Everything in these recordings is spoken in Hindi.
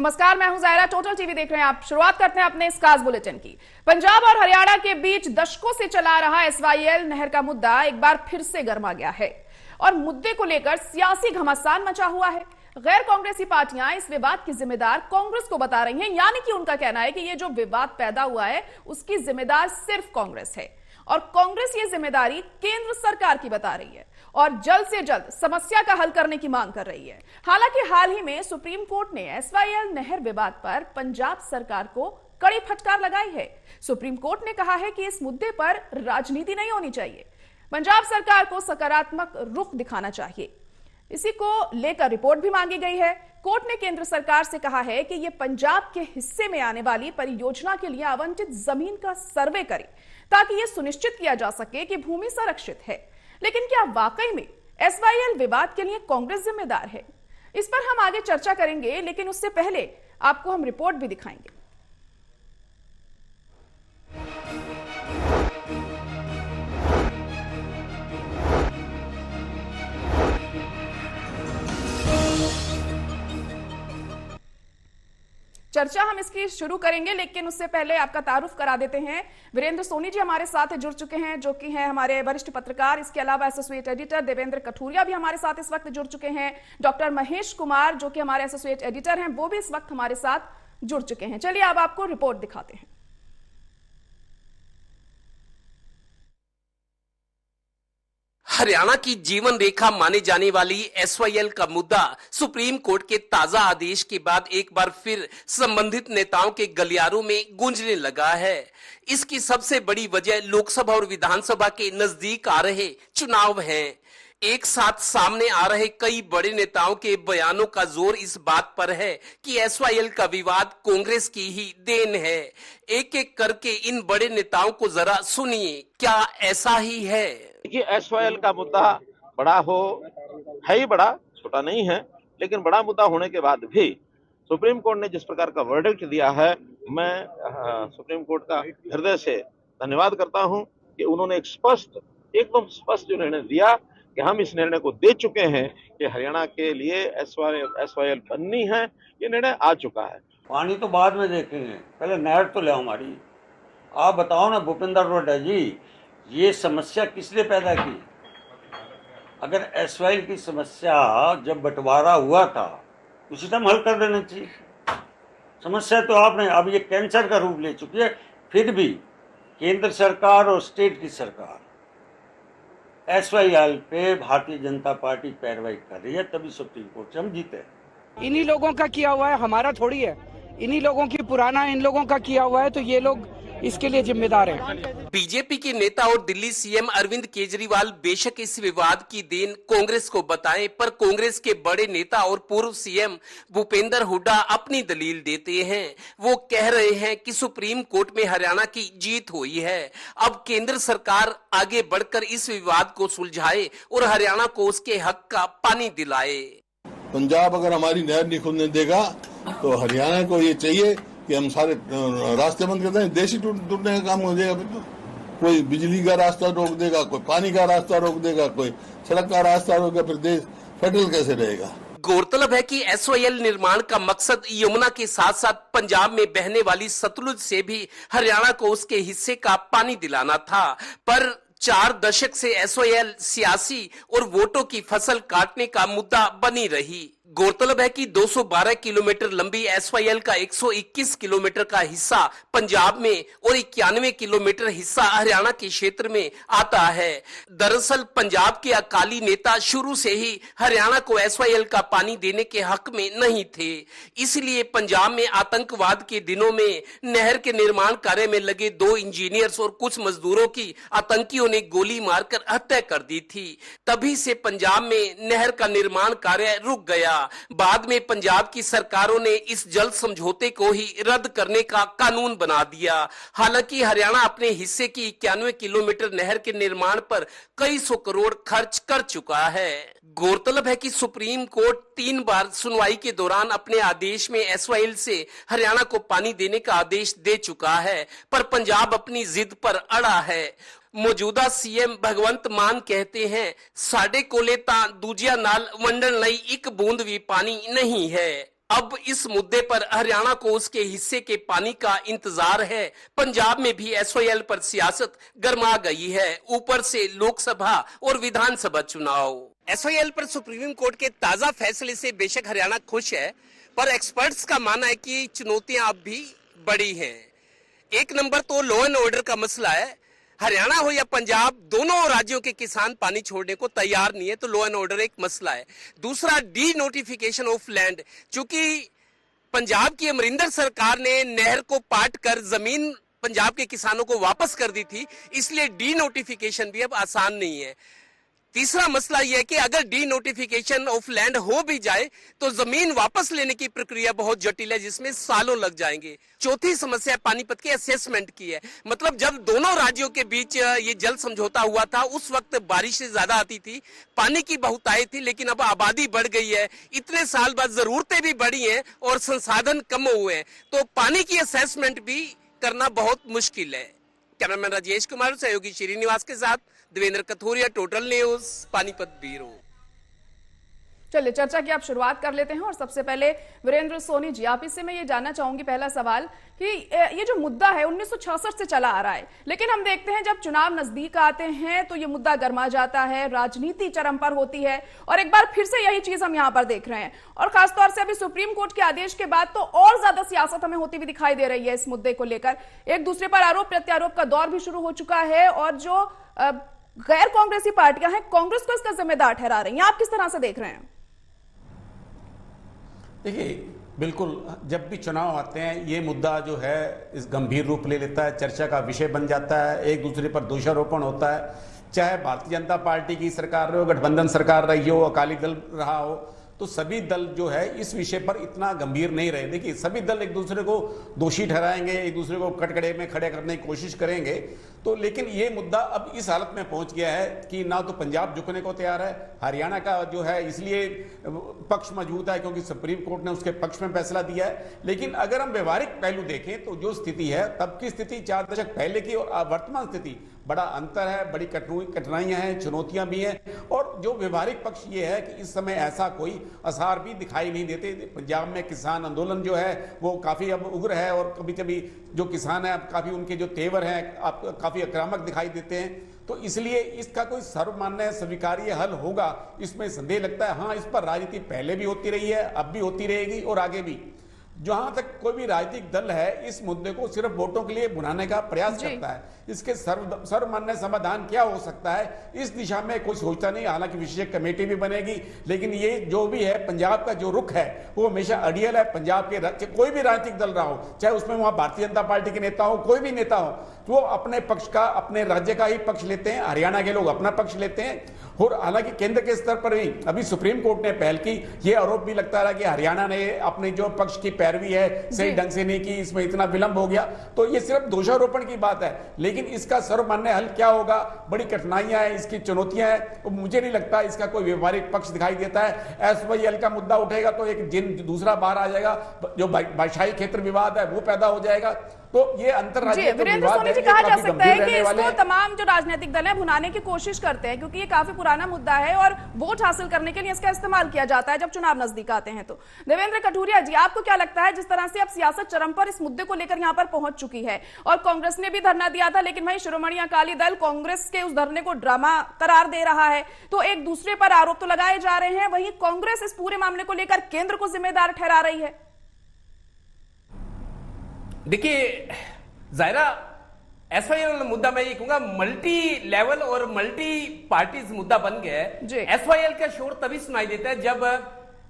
नमस्कार, मैं हूं जायरा। टोटल टीवी देख रहे हैं आप। शुरुआत करते हैं अपने इस खास बुलेटिन की। पंजाब और हरियाणा के बीच दशकों से चला रहा एसवाईएल नहर का मुद्दा एक बार फिर से गर्मा गया है और मुद्दे को लेकर सियासी घमासान मचा हुआ है। गैर कांग्रेसी पार्टियां इस विवाद की जिम्मेदार कांग्रेस को बता रही हैं, यानी कि उनका कहना है कि ये जो विवाद पैदा हुआ है उसकी जिम्मेदार सिर्फ कांग्रेस है और कांग्रेस ये जिम्मेदारी केंद्र सरकार की बता रही है और जल्द से जल्द समस्या का हल करने की मांग कर रही है। हालांकि हाल ही में सुप्रीम कोर्ट ने एसवाईएल नहर विवाद पर पंजाब सरकार को कड़ी फटकार लगाई है। सुप्रीम कोर्ट ने कहा है कि इस मुद्दे पर राजनीति नहीं होनी चाहिए, पंजाब सरकार को सकारात्मक रुख दिखाना चाहिए। इसी को लेकर रिपोर्ट भी मांगी गई है। कोर्ट ने केंद्र सरकार से कहा है कि यह पंजाब के हिस्से में आने वाली परियोजना के लिए आवंटित जमीन का सर्वे करे ताकि यह सुनिश्चित किया जा सके कि भूमि संरक्षित है। लेकिन क्या वाकई में एसवाईएल विवाद के लिए कांग्रेस जिम्मेदार है? इस पर हम आगे चर्चा करेंगे, लेकिन उससे पहले आपको हम रिपोर्ट भी दिखाएंगे। चर्चा हम इसकी शुरू करेंगे, लेकिन उससे पहले आपका तारुफ करा देते हैं। वीरेंद्र सोनी जी हमारे साथ जुड़ चुके हैं, जो कि हैं हमारे वरिष्ठ पत्रकार। इसके अलावा एसोसिएट एडिटर देवेंद्र कठुरिया भी हमारे साथ इस वक्त जुड़ चुके हैं। डॉक्टर महेश कुमार, जो कि हमारे एसोसिएट एडिटर हैं, वो भी इस वक्त हमारे साथ जुड़ चुके हैं। चलिए अब आपको रिपोर्ट दिखाते हैं। हरियाणा की जीवन रेखा माने जाने वाली एसवाईएल का मुद्दा सुप्रीम कोर्ट के ताजा आदेश के बाद एक बार फिर संबंधित नेताओं के गलियारों में गूंजने लगा है। इसकी सबसे बड़ी वजह लोकसभा और विधानसभा के नजदीक आ रहे चुनाव हैं। एक साथ सामने आ रहे कई बड़े नेताओं के बयानों का जोर इस बात पर है कि एसवाईएल का विवाद कांग्रेस की ही देन है। एक एक करके इन बड़े नेताओं को जरा सुनिए, क्या ऐसा ही है? देखिए, एसवाईएल का मुद्दा बड़ा है ही बड़ा, छोटा नहीं है। लेकिन बड़ा मुद्दा होने के बाद भी सुप्रीम कोर्ट ने जिस प्रकार का वर्डिक्ट दिया है, मैं सुप्रीम कोर्ट का हृदय से धन्यवाद करता हूं कि उन्होंने एकदम स्पष्ट जो निर्णय दिया कि हम इस निर्णय को दे चुके हैं कि हरियाणा के लिए एसवाईएल बननी है। ये निर्णय आ चुका है। पानी तो बाद में देखेंगे, पहले नहर तो ले हमारी। आप बताओ ना भूपेंद्र रोडा जी, ये समस्या किसने पैदा की? अगर एसवाईएल की समस्या जब बंटवारा हुआ था उसी टाइम हल कर देना चाहिए। समस्या तो आपने, अब ये कैंसर का रूप ले चुकी है। फिर भी केंद्र सरकार और स्टेट की सरकार एसवाईएल पे भारतीय जनता पार्टी पैरवाई कर रही है, तभी सुप्रीम कोर्ट से हम जीते। इन्हीं लोगों का किया हुआ है, हमारा थोड़ी है। इन्हीं लोगों की पुराना इन लोगों का किया हुआ है, तो ये लोग इसके लिए जिम्मेदार हैं। बीजेपी के नेता और दिल्ली सीएम अरविंद केजरीवाल बेशक इस विवाद की देन कांग्रेस को बताएं, पर कांग्रेस के बड़े नेता और पूर्व सीएम भूपेंद्र हुड्डा अपनी दलील देते हैं। वो कह रहे हैं कि सुप्रीम कोर्ट में हरियाणा की जीत हुई है। अब केंद्र सरकार आगे बढ़कर इस विवाद को सुलझाए और हरियाणा को उसके हक का पानी दिलाए। पंजाब अगर हमारी नहर नहीं खुलने देगा तो हरियाणा को ये चाहिए कि हम सारे रास्ते बंद कर दें। देश ही टूटने का काम हो जाएगा। फिर तो कोई बिजली का रास्ता रोक देगा, कोई पानी का रास्ता रोक देगा, कोई सड़क का रास्ता रोक देगा, फिर देश फेडरल कैसे रहेगा? गौरतलब है कि एसवाईएल निर्माण का मकसद यमुना के साथ साथ पंजाब में बहने वाली सतलुज से भी हरियाणा को उसके हिस्से का पानी दिलाना था, पर 4 दशक से एसवाईएल सियासी और वोटों की फसल काटने का मुद्दा बनी रही। गौरतलब है कि 212 किलोमीटर लंबी एसवाईएल का 121 किलोमीटर का हिस्सा पंजाब में और 91 किलोमीटर हिस्सा हरियाणा के क्षेत्र में आता है। दरअसल पंजाब के अकाली नेता शुरू से ही हरियाणा को एसवाईएल का पानी देने के हक में नहीं थे। इसलिए पंजाब में आतंकवाद के दिनों में नहर के निर्माण कार्य में लगे 2 इंजीनियर्स और कुछ मजदूरों की आतंकियों ने गोली मारकर हत्या कर दी थी। तभी से पंजाब में नहर का निर्माण कार्य रुक गया। बाद में पंजाब की सरकारों ने इस जल समझौते को ही रद्द करने का कानून बना दिया। हालांकि हरियाणा अपने हिस्से की 91 किलोमीटर नहर के निर्माण पर कई सौ करोड़ खर्च कर चुका है। गौरतलब है कि सुप्रीम कोर्ट 3 बार सुनवाई के दौरान अपने आदेश में एसवाईएल से हरियाणा को पानी देने का आदेश दे चुका है, पर पंजाब अपनी जिद पर अड़ा है। मौजूदा सीएम भगवंत मान कहते हैं, साडे कोले तां दूजिया नाल वंडण लई एक बूंद भी पानी नहीं है। अब इस मुद्दे पर हरियाणा को उसके हिस्से के पानी का इंतजार है। पंजाब में भी एसवाईएल पर सियासत गर्मा गई है, ऊपर से लोकसभा और विधानसभा चुनाव। एसवाईएल पर सुप्रीम कोर्ट के ताजा फैसले से बेशक हरियाणा खुश है, पर एक्सपर्ट्स का मानना है कि चुनौतियां अब भी बड़ी हैं। एक नंबर तो लॉ एंड ऑर्डर का मसला है। हरियाणा हो या पंजाब, दोनों राज्यों के किसान पानी छोड़ने को तैयार नहीं है, तो लॉ एंड ऑर्डर एक मसला है। दूसरा, डी नोटिफिकेशन ऑफ लैंड। चूंकि पंजाब की अमरिंदर सरकार ने नहर को पाट कर जमीन पंजाब के किसानों को वापस कर दी थी, इसलिए डी नोटिफिकेशन भी अब आसान नहीं है। तीसरा मसला यह है कि अगर डी नोटिफिकेशन ऑफ लैंड हो भी जाए तो जमीन वापस लेने की प्रक्रिया बहुत जटिल है, जिसमें सालों लग जाएंगे। चौथी समस्या पानीपत के असेसमेंट की है। मतलब जब दोनों राज्यों के बीच ये जल समझौता हुआ था, उस वक्त बारिशें ज्यादा आती थी, पानी की बहुतायत थी, लेकिन अब आबादी बढ़ गई है, इतने साल बाद जरूरतें भी बढ़ी हैं और संसाधन कम हुए हैं, तो पानी की असेसमेंट भी करना बहुत मुश्किल है। कैमरामैन राजेश कुमार, सहयोगी श्रीनिवास के साथ Devendra Kathoria, Total News, Panipat bureau. चलिए चर्चा की आप शुरुआत कर लेते हैं और सबसे पहले वीरेंद्र सोनी जी, आप इससे मैं ये जानना चाहूंगी, पहला सवाल कि ये जो मुद्दा है 1966 से चला आ रहा है, लेकिन हम देखते हैं जब चुनाव नजदीक आते हैं तो ये मुद्दा गर्मा जाता है, राजनीति चरम पर होती है और एक बार फिर से यही चीज हम यहाँ पर देख रहे हैं। और खासतौर से अभी सुप्रीम कोर्ट के आदेश के बाद तो और ज्यादा सियासत हमें होती हुई दिखाई दे रही है इस मुद्दे को लेकर। एक दूसरे पर आरोप प्रत्यारोप का दौर भी शुरू हो चुका है और जो गैर कांग्रेसी पार्टियां हैं कांग्रेस को इसका जिम्मेदार ठहरा रही हैं। आप किस तरह से देख रहे हैं? देखिए, बिल्कुल जब भी चुनाव आते हैं ये मुद्दा जो है इस गंभीर रूप ले लेता है, चर्चा का विषय बन जाता है, एक दूसरे पर दोषारोपण होता है। चाहे भारतीय जनता पार्टी की सरकार हो, गठबंधन सरकार रही हो, अकाली दल रहा हो, तो सभी दल जो है इस विषय पर इतना गंभीर नहीं रहे। देखिए, सभी दल एक दूसरे को दोषी ठहराएंगे, एक दूसरे को कटघरे में खड़े करने की कोशिश करेंगे, तो लेकिन ये मुद्दा अब इस हालत में पहुंच गया है कि ना तो पंजाब झुकने को तैयार है, हरियाणा का जो है इसलिए पक्ष मजबूत है क्योंकि सुप्रीम कोर्ट ने उसके पक्ष में फैसला दिया है। लेकिन अगर हम व्यवहारिक पहलू देखें तो जो स्थिति है तब की स्थिति 4 दशक पहले की और वर्तमान स्थिति बड़ा अंतर है, बड़ी कठिनाइयां हैं, चुनौतियां भी हैं। और जो व्यवहारिक पक्ष ये है कि इस समय ऐसा कोई आसार भी दिखाई नहीं देते। पंजाब में किसान आंदोलन जो है वो काफी अब उग्र है और कभी कभी जो किसान है काफी उनके जो तेवर हैं आप काफी आक्रामक दिखाई देते हैं। तो इसलिए इसका कोई सर्वमान्य स्वीकार्य हल होगा इसमें संदेह लगता है। हाँ, इस पर राजनीति पहले भी होती रही है, अब भी होती रहेगी और आगे भी। जहां तक कोई भी राजनीतिक दल है इस मुद्दे को सिर्फ वोटों के लिए भुनाने का प्रयास करता है, इसके सर्वमान्य समाधान क्या हो सकता है इस दिशा में कोई सोचता नहीं। हालांकि विशेष कमेटी भी बनेगी, लेकिन ये जो भी है पंजाब का जो रुख है वो हमेशा अड़ियल है। पंजाब के कोई भी राजनीतिक दल रहा हो, चाहे उसमें वहां भारतीय जनता पार्टी के नेता हो, कोई भी नेता हो, तो वो अपने पक्ष का, अपने राज्य का ही पक्ष लेते हैं। हरियाणा के लोग अपना पक्ष लेते हैं। और हालांकि केंद्र के स्तर पर भी अभी सुप्रीम कोर्ट ने पहल की, ये आरोप भी लगता रहा कि हरियाणा ने अपने जो पक्ष की पैरवी है सही ढंग से नहीं की, इसमें इतना विलंब हो गया। तो ये सिर्फ दोषारोपण की बात है, लेकिन इसका सर्वमान्य हल क्या होगा, बड़ी कठिनाइयां हैं, इसकी चुनौतियां हैं। तो मुझे नहीं लगता इसका कोई व्यवहारिक पक्ष दिखाई देता है। एसवाईएल का मुद्दा उठेगा तो एक दूसरा बाहर आ जाएगा, जो भाषाई क्षेत्र विवाद है वो पैदा हो जाएगा। तो ये अंतर्राज्यीय वीरेंद्र सोनी जी, कहा जा सकता है कि इसको तमाम जो राजनीतिक दल है भुनाने की कोशिश करते हैं क्योंकि ये काफी पुराना मुद्दा है और वोट हासिल करने के लिए इसका इस्तेमाल किया जाता है जब चुनाव नजदीक आते हैं। तो देवेंद्र कठोरिया जी, आपको क्या लगता है जिस तरह से अब सियासत चरम पर इस मुद्दे को लेकर यहाँ पर पहुंच चुकी है और कांग्रेस ने भी धरना दिया था, लेकिन वहीं शिरोमणि अकाली दल कांग्रेस के उस धरने को ड्रामा करार दे रहा है, तो एक दूसरे पर आरोप तो लगाए जा रहे हैं, वहीं कांग्रेस इस पूरे मामले को लेकर केंद्र को जिम्मेदार ठहरा रही है। देखिए जायरा, एसवाईएल मुद्दा मैं ये कहूंगा मल्टी लेवल और मल्टी पार्टीज मुद्दा बन गया है। एसवाईएल का शोर तभी सुनाई देता है जब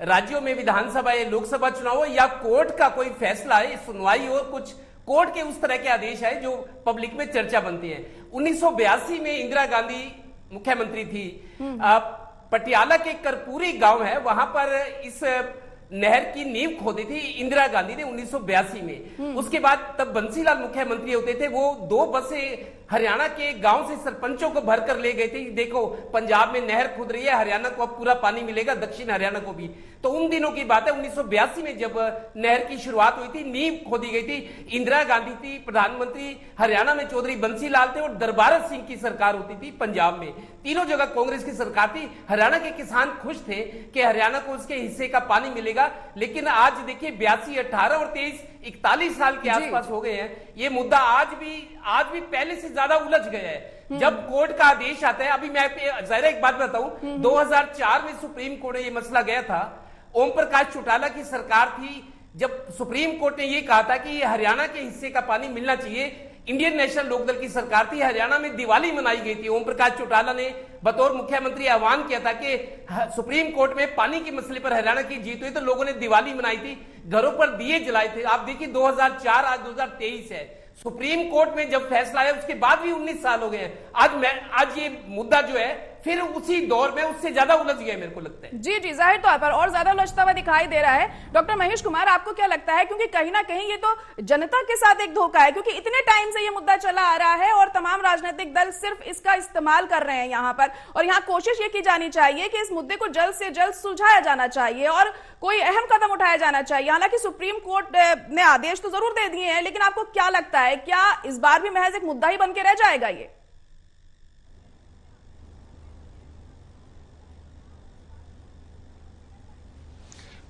राज्यों में विधानसभा या लोकसभा चुनाव हो या कोर्ट का कोई फैसला है, सुनवाई हो, कुछ कोर्ट के उस तरह के आदेश है जो पब्लिक में चर्चा बनती है। 1982 में इंदिरा गांधी मुख्यमंत्री थी, पटियाला के करपूरी गांव है, वहां पर इस नहर की नींव खोदी थी इंदिरा गांधी ने 1982 में। उसके बाद तब बंसीलाल मुख्यमंत्री होते थे, वो 2 बसें हरियाणा के गांव से सरपंचों को भरकर ले गए थे। देखो पंजाब में नहर खुद रही है, हरियाणा को अब पूरा पानी मिलेगा, दक्षिण हरियाणा को भी। तो उन दिनों की बात है, 1982 में जब नहर की शुरुआत हुई थी, नींव खोदी गई थी। इंदिरा गांधी थी प्रधानमंत्री, हरियाणा में चौधरी बंसीलाल थे और दरबारा सिंह की सरकार होती थी पंजाब में। तीनों जगह कांग्रेस की सरकार थी। हरियाणा के किसान खुश थे कि हरियाणा को उसके हिस्से का पानी मिलेगा, बनेगा। लेकिन आज देखिए 82, 18 और 23, 41 साल के आसपास हो गए हैं, ये मुद्दा आज भी पहले से ज्यादा उलझ गया है। जब कोर्ट का आदेश आता है, अभी मैं जरा एक बात बताऊं, 2004 में सुप्रीम कोर्ट में ये मसला गया था, ओम प्रकाश चौटाला की सरकार थी, जब सुप्रीम कोर्ट ने ये कहा था कि ये हरियाणा के हिस्से का पानी मिलना चाहिए। इंडियन नेशनल लोकदल की सरकार थी, हरियाणा में दिवाली मनाई गई थी। ओम प्रकाश चौटाला ने बतौर मुख्यमंत्री आह्वान किया था कि सुप्रीम कोर्ट में पानी के मसले पर हरियाणा की जीत हुई, तो लोगों ने दिवाली मनाई थी, घरों पर दिए जलाए थे। आप देखिए 2004, आज 2023 है, सुप्रीम कोर्ट में जब फैसला आया उसके बाद भी 19 साल हो गए हैं। आज ये मुद्दा जो है फिर उसी दौर में उससे ज्यादा उलझ गया, मेरे को लगता है। जी जाहिर तौर पर और ज्यादा उलझता हुआ दिखाई दे रहा है। डॉक्टर महेश कुमार, आपको क्या लगता है, क्योंकि कहीं ना कहीं ये तो जनता के साथ एक धोखा है, क्योंकि इतने टाइम से ये मुद्दा चला आ रहा है और तमाम राजनीतिक दल सिर्फ इसका इस्तेमाल कर रहे हैं यहाँ पर, और यहाँ कोशिश ये की जानी चाहिए कि इस मुद्दे को जल्द से जल्द सुलझाया जाना चाहिए और कोई अहम कदम उठाया जाना चाहिए। हालांकि सुप्रीम कोर्ट ने आदेश तो जरूर दे दिए हैं, लेकिन आपको क्या लगता है, क्या इस बार भी महज एक मुद्दा ही बन के रह जाएगा ये?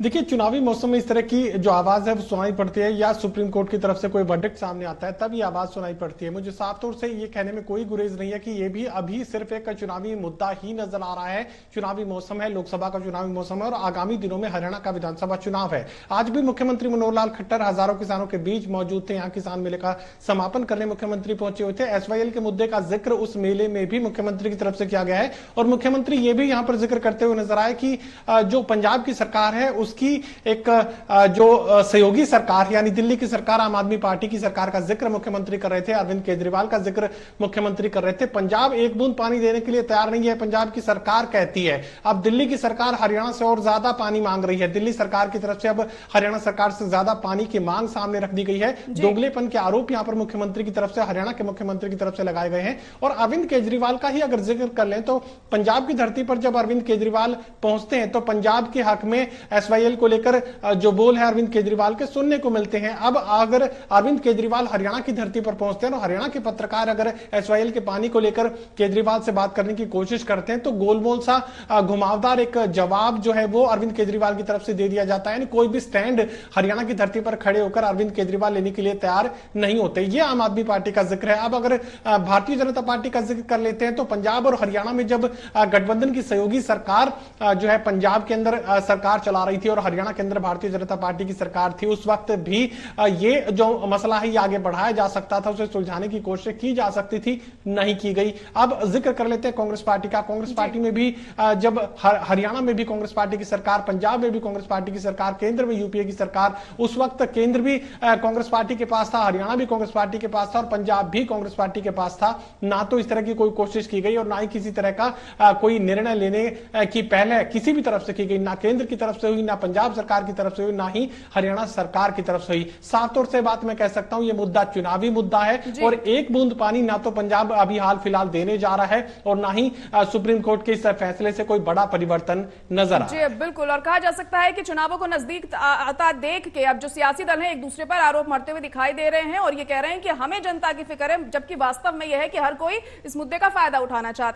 देखिए, चुनावी मौसम में इस तरह की जो आवाज है वो सुनाई पड़ती है, या सुप्रीम कोर्ट की तरफ से कोई वर्डिक्ट सामने आता है तब ये आवाज सुनाई पड़ती है। मुझे साफ तौर से ये कहने में कोई गुरेज नहीं है कि ये भी अभी सिर्फ एक चुनावी मुद्दा ही नजर आ रहा है। चुनावी मौसम है, लोकसभा का चुनावी मौसम है और आगामी दिनों में हरियाणा का विधानसभा चुनाव है। आज भी मुख्यमंत्री मनोहर लाल खट्टर हजारों किसानों के बीच मौजूद थे। यहाँ किसान मेले का समापन करने मुख्यमंत्री पहुंचे हुए थे। SYL के मुद्दे का जिक्र उस मेले में भी मुख्यमंत्री की तरफ से किया गया है और मुख्यमंत्री ये भी यहाँ पर जिक्र करते हुए नजर आए कि जो पंजाब की सरकार है उसकी एक जो सहयोगी सरकार यानी दिल्ली की सरकार, आम आदमी पार्टी की सरकार का जिक्र मुख्यमंत्री कर रहे थे, अरविंद केजरीवाल का जिक्र मुख्यमंत्री कर रहे थे। पंजाब एक बूंद पानी देने के लिए तैयार नहीं है, पंजाब की सरकार कहती है। अब दिल्ली की सरकार हरियाणा से और ज्यादा पानी मांग रही है। दिल्ली सरकार की तरफ से अब हरियाणा सरकार से ज्यादा पानी की मांग सामने रख दी गई है। दोगलेपन के आरोप यहां पर मुख्यमंत्री की तरफ से, हरियाणा के मुख्यमंत्री की तरफ से लगाए गए हैं। और अरविंद केजरीवाल का ही अगर जिक्र कर लें तो पंजाब की धरती पर जब अरविंद केजरीवाल पहुंचते हैं तो पंजाब के हक में SYL को लेकर जो बोल है अरविंद केजरीवाल के सुनने को मिलते हैं। अब अगर अरविंद केजरीवाल हरियाणा की धरती पर पहुंचते हैं और हरियाणा के पत्रकार अगर SYL के पानी को लेकर केजरीवाल से बात करने की कोशिश करते हैं तो गोलमोल सा घुमावदार एक जवाब जो है वो अरविंद केजरीवाल की तरफ से दे दिया जाता है। यानी कोई भी स्टैंड हरियाणा की धरती पर खड़े होकर अरविंद केजरीवाल लेने के लिए तैयार नहीं होते। ये आम आदमी पार्टी का जिक्र है। अब अगर भारतीय जनता पार्टी का जिक्र कर लेते हैं तो पंजाब और हरियाणा में जब गठबंधन की सहयोगी सरकार जो है पंजाब के अंदर सरकार चला रही थी और हरियाणा के अंदर भारतीय जनता पार्टी की सरकार थी, उस वक्त भी ये जो मसला है ये आगे बढ़ाया जा सकता था, उसे सुलझाने की कोशिश की जा सकती थी, नहीं की गई। अब जिक्र कर लेते हैं कांग्रेस पार्टी का। कांग्रेस पार्टी में भी जब हरियाणा में भी कांग्रेस पार्टी की सरकार, पंजाब में भी कांग्रेस पार्टी की सरकार, केंद्र में UPA की सरकार, उस वक्त केंद्र भी कांग्रेस पार्टी के पास था, हरियाणा भी कांग्रेस पार्टी के पास था और पंजाब भी कांग्रेस पार्टी के पास था। ना तो इस तरह की कोई कोशिश की गई और ना ही किसी तरह का कोई निर्णय लेने की पहले किसी भी तरफ से की गई, ना केंद्र की तरफ से हुई, ना पंजाब सरकार की तरफ से हुई, ना ही हरियाणा सरकार की तरफ से हुई। साफ तौर से बात मैं कह सकता हूं, यह मुद्दा चुनावी मुद्दा है और एक बूंद पानी ना तो पंजाब अभी हाल फिलहाल देने जा रहा है और ना ही सुप्रीम कोर्ट के इस फैसले से कोई बड़ा परिवर्तन नजर आ रहा है। बिल्कुल, और कहा जा सकता है कि चुनावों को नजदीक आता देख के अब जो सियासी दल हैं एक दूसरे पर आरोप मरते हुए दिखाई दे रहे हैं और ये कह रहे हैं कि हमें जनता की फिक्र है, जबकि वास्तव में यह है कि हर कोई इस मुद्दे का फायदा उठाना चाहता है।